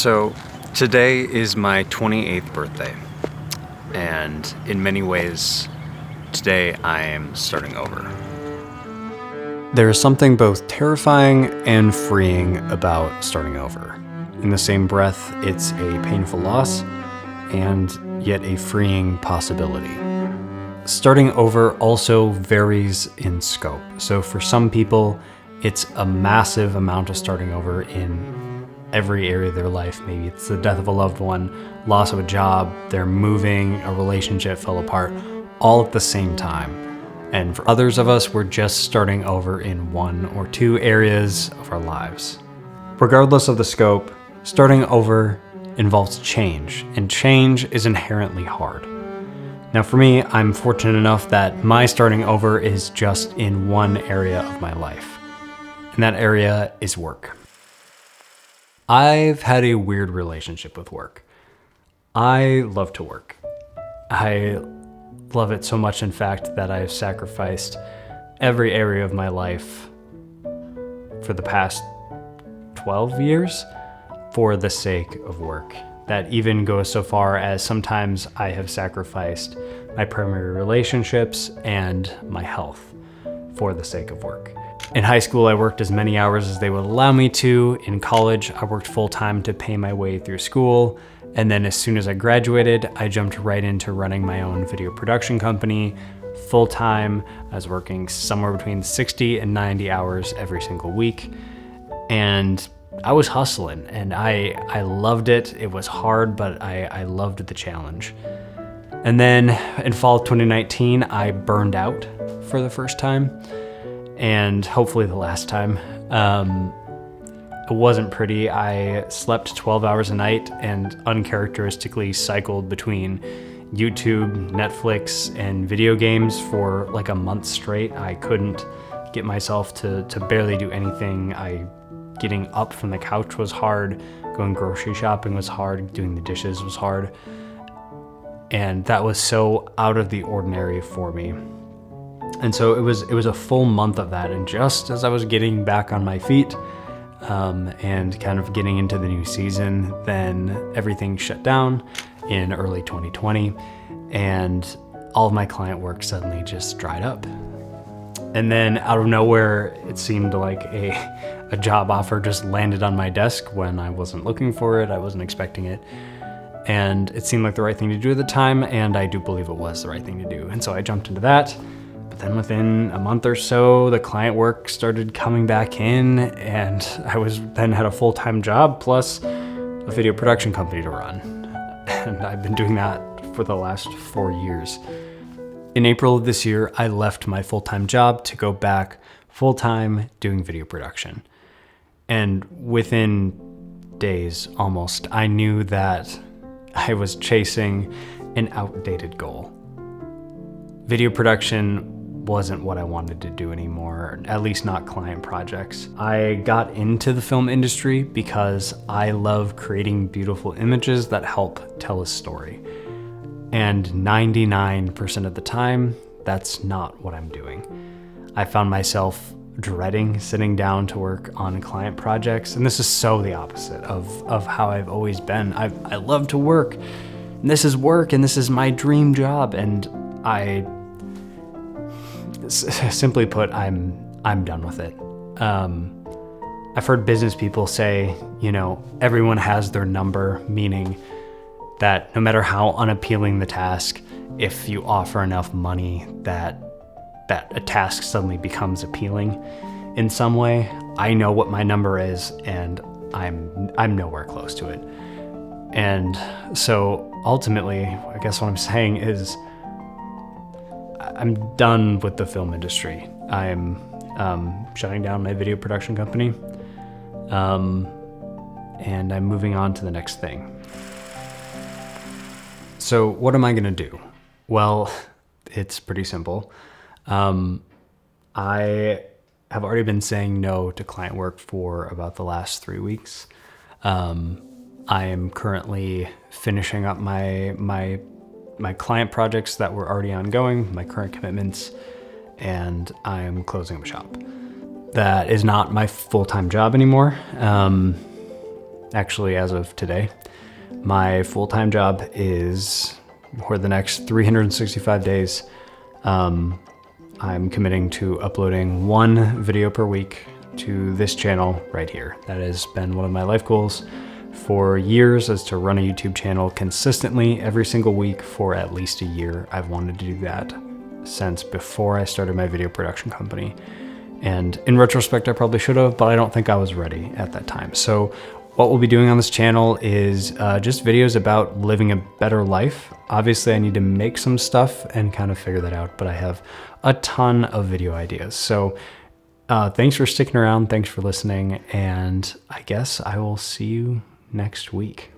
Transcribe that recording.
So today is my 28th birthday, and in many ways, today I am starting over. There is something both terrifying and freeing about starting over. In the same breath, it's a painful loss and yet a freeing possibility. Starting over also varies in scope. So for some people, it's a massive amount of starting over in every area of their life. Maybe it's the death of a loved one, loss of a job, they're moving, a relationship fell apart, all at the same time. And for others of us, we're just starting over in one or two areas of our lives. Regardless of the scope, starting over involves change, and change is inherently hard. Now for me, I'm fortunate enough that my starting over is just in one area of my life, and that area is work. I've had a weird relationship with work. I love to work. I love it so much, in fact, that I've sacrificed every area of my life for the past 12 years for the sake of work. That even goes so far as sometimes I have sacrificed my primary relationships and my health for the sake of work. In high school, I worked as many hours as they would allow me to. In college, I worked full-time to pay my way through school. And then as soon as I graduated, I jumped right into running my own video production company full-time. I was working somewhere between 60 and 90 hours every single week. And I was hustling, and I loved it. It was hard, but I loved the challenge. And then in fall of 2019, I burned out for the first time, and hopefully the last time. It wasn't pretty. I slept 12 hours a night and uncharacteristically cycled between YouTube, Netflix, and video games for like a month straight. I couldn't get myself to barely do anything. Getting up from the couch was hard, going grocery shopping was hard, doing the dishes was hard. And that was so out of the ordinary for me. And so it was a full month of that. And just as I was getting back on my feet and kind of getting into the new season, then everything shut down in early 2020. And all of my client work suddenly just dried up. And then out of nowhere, it seemed like a job offer just landed on my desk when I wasn't looking for it. I wasn't expecting it. And it seemed like the right thing to do at the time, and I do believe it was the right thing to do. And so I jumped into that. But then within a month or so, the client work started coming back in, and I then had a full-time job plus a video production company to run. And I've been doing that for the last 4 years. In April of this year, I left my full-time job to go back full-time doing video production. And within days, almost, I knew that I was chasing an outdated goal. Video production wasn't what I wanted to do anymore, at least not client projects. I got into the film industry because I love creating beautiful images that help tell a story. And 99% of the time, that's not what I'm doing. I found myself dreading sitting down to work on client projects, and this is so the opposite of how I've always been. I love to work, and this is work, and this is my dream job, and simply put, I'm done with it. I've heard business people say, everyone has their number, meaning that no matter how unappealing the task, if you offer enough money that a task suddenly becomes appealing in some way. I know what my number is, and I'm nowhere close to it. And so ultimately, I guess what I'm saying is I'm done with the film industry. I'm shutting down my video production company, and I'm moving on to the next thing. So what am I gonna do? Well, it's pretty simple. I have already been saying no to client work for about the last 3 weeks. I am currently finishing up my client projects that were already ongoing, my current commitments, and I am closing up shop. That is not my full-time job anymore. actually, as of today. My full-time job is, for the next 365 days, I'm committing to uploading 1 video per week to this channel right here. That has been one of my life goals for years, is to run a YouTube channel consistently every single week for at least a year. I've wanted to do that since before I started my video production company. And in retrospect, I probably should have, but I don't think I was ready at that time. So what we'll be doing on this channel is just videos about living a better life. Obviously, I need to make some stuff and kind of figure that out, but I have a ton of video ideas. So thanks for sticking around. Thanks for listening. And I guess I will see you next week.